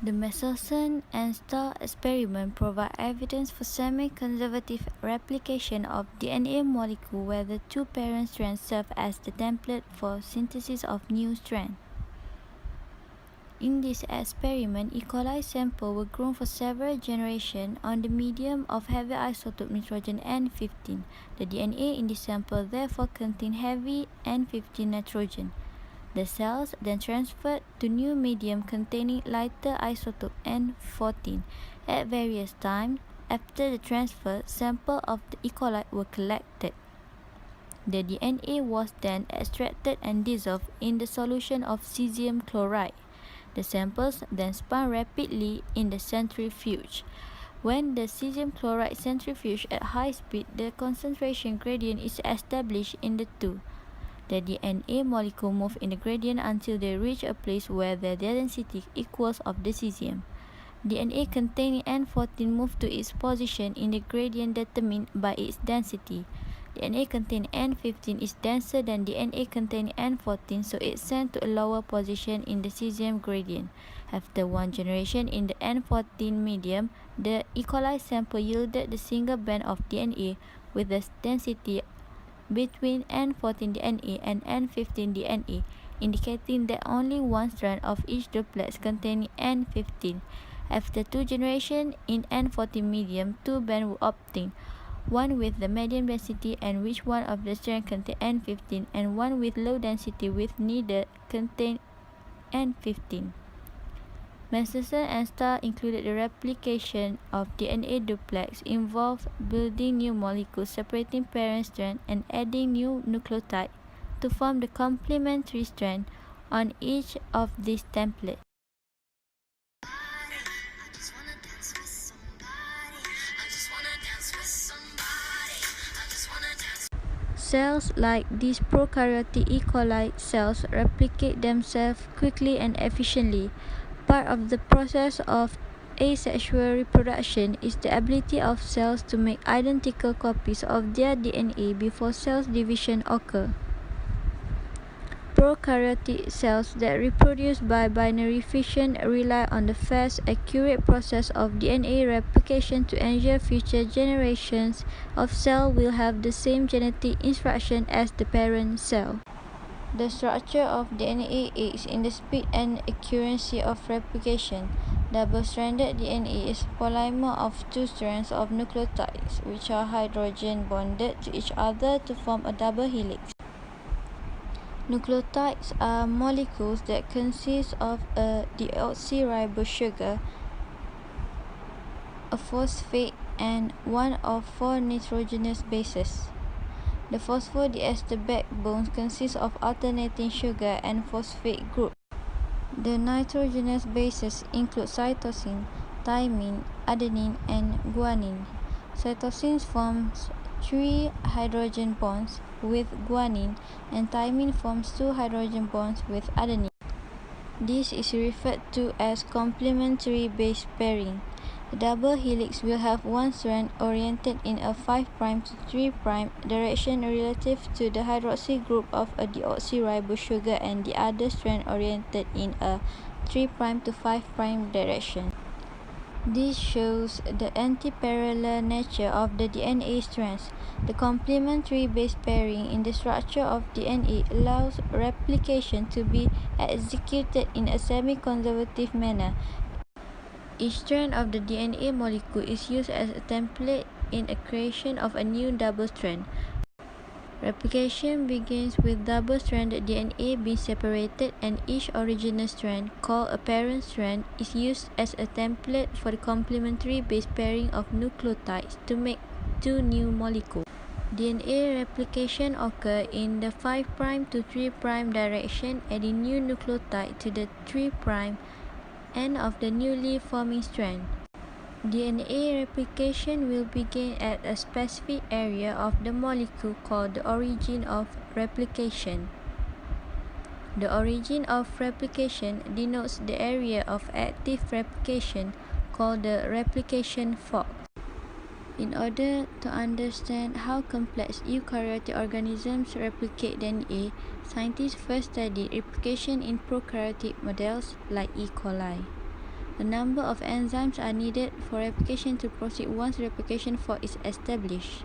The Matriculation and Star experiment provide evidence for semi-conservative replication of DNA molecule where the two parent strands serve as the template for synthesis of new strands. In this experiment, E. coli samples were grown for several generations on the medium of heavy isotope nitrogen N15. The DNA in this sample therefore contained heavy N15 nitrogen. The cells then transferred to new medium containing lighter isotope N14. At various times after the transfer, samples of the E. coli were collected. The DNA was then extracted and dissolved in the solution of cesium chloride. The samples then spun rapidly in the centrifuge. When the cesium chloride centrifuge at high speed, the concentration gradient is established in the two. The DNA molecule move in the gradient until they reach a place where the density equals of the cesium. DNA containing N14 move to its position in the gradient determined by its density. DNA containing N15 is denser than DNA containing N14, so it's sent to a lower position in the cesium gradient. After one generation in the N14 medium, the E. coli sample yielded the single band of DNA with the density between N14 DNA and N15 DNA, indicating that only one strand of each duplex containing N15. After two generations in N14 medium, two bands were obtained, one with the medium density and which one of the strands contained N15, and one with low density with neither contained N15. Matriculation and Star included the replication of DNA duplex, involved building new molecules, separating parent strands, and adding new nucleotides to form the complementary strand on each of these templates. Cells like these prokaryotic E. coli cells replicate themselves quickly and efficiently. Part of the process of asexual reproduction is the ability of cells to make identical copies of their DNA before cell division occurs. Prokaryotic cells that reproduce by binary fission rely on the fast, accurate process of DNA replication to ensure future generations of cells will have the same genetic instruction as the parent cell. The structure of DNA aids in the speed and accuracy of replication. Double-stranded DNA is a polymer of two strands of nucleotides, which are hydrogen bonded to each other to form a double helix. Nucleotides are molecules that consist of a deoxyribose sugar, a phosphate, and one of four nitrogenous bases. The phosphodiester backbone consists of alternating sugar and phosphate group. The nitrogenous bases include cytosine, thymine, adenine, and guanine. Cytosine forms 3 hydrogen bonds with guanine, and thymine forms 2 hydrogen bonds with adenine. This is referred to as complementary base pairing. The double helix will have one strand oriented in a 5' to 3' direction relative to the hydroxy group of a deoxyribose sugar, and the other strand oriented in a 3' to 5' direction. This shows the antiparallel nature of the DNA strands. The complementary base pairing in the structure of DNA allows replication to be executed in a semi-conservative manner. Each strand of the DNA molecule is used as a template in the creation of a new double strand. Replication begins with double-stranded DNA being separated, and each original strand, called a parent strand, is used as a template for the complementary base pairing of nucleotides to make two new molecules. DNA replication occurs in the 5' to 3' direction, adding new nucleotide to the 3' end of the newly forming strand. DNA replication will begin at a specific area of the molecule called the origin of replication. The origin of replication denotes the area of active replication called the replication fork. In order to understand how complex eukaryotic organisms replicate DNA, scientists first studied replication in prokaryotic models like E. coli. A number of enzymes are needed for replication to proceed once replication fork is established.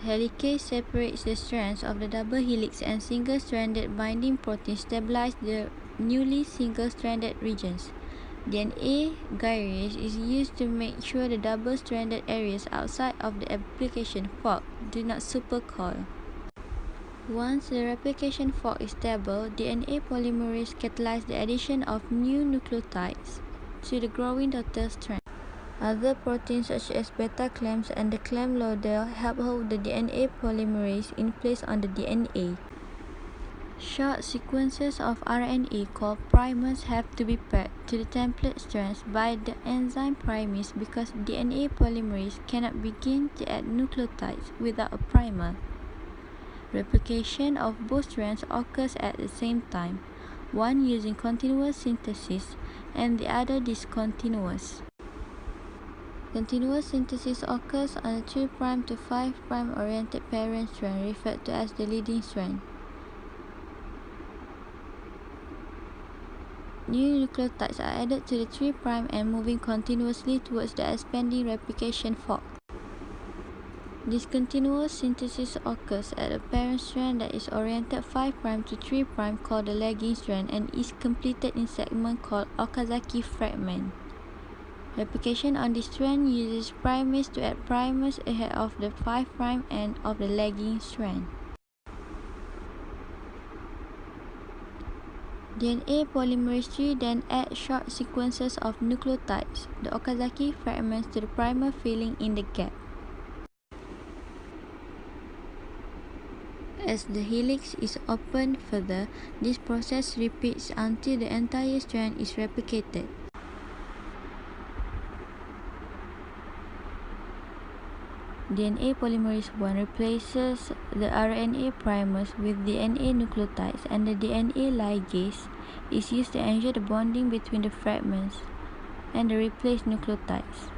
Helicase separates the strands of the double helix, and single-stranded binding proteins stabilize the newly single-stranded regions. DNA gyrase is used to make sure the double-stranded areas outside of the application fork do not supercoil. Once the replication fork is stable, DNA polymerase catalyzes the addition of new nucleotides to the growing daughter strand. Other proteins such as beta clams and the clam loadle help hold the DNA polymerase in place on the DNA. Short sequences of RNA called primers have to be paired to the template strands by the enzyme primase because DNA polymerase cannot begin to add nucleotides without a primer. Replication of both strands occurs at the same time, one using continuous synthesis and the other discontinuous. Continuous synthesis occurs on the 3' to 5' oriented parent strand referred to as the leading strand. New nucleotides are added to the 3' and moving continuously towards the expanding replication fork. Discontinuous synthesis occurs at a parent strand that is oriented 5' to 3' called the lagging strand and is completed in segment called Okazaki fragment. Replication on this strand uses primase to add primers ahead of the 5' end of the lagging strand. DNA polymerase III then adds short sequences of nucleotides, the Okazaki fragments, to the primer, filling in the gap. As the helix is opened further, this process repeats until the entire strand is replicated. DNA polymerase I replaces the RNA primers with DNA nucleotides, and the DNA ligase is used to ensure the bonding between the fragments and the replaced nucleotides.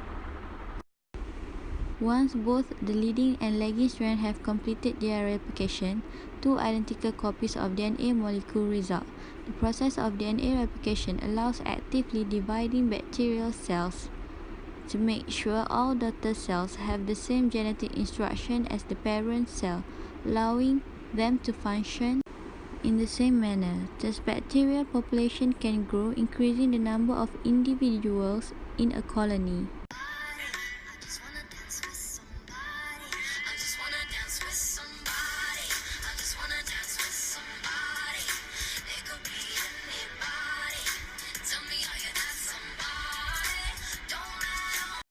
Once both the leading and lagging strands have completed their replication, two identical copies of DNA molecule result. The process of DNA replication allows actively dividing bacterial cells to make sure all daughter cells have the same genetic instruction as the parent cell, allowing them to function in the same manner. Thus, bacterial population can grow, increasing the number of individuals in a colony.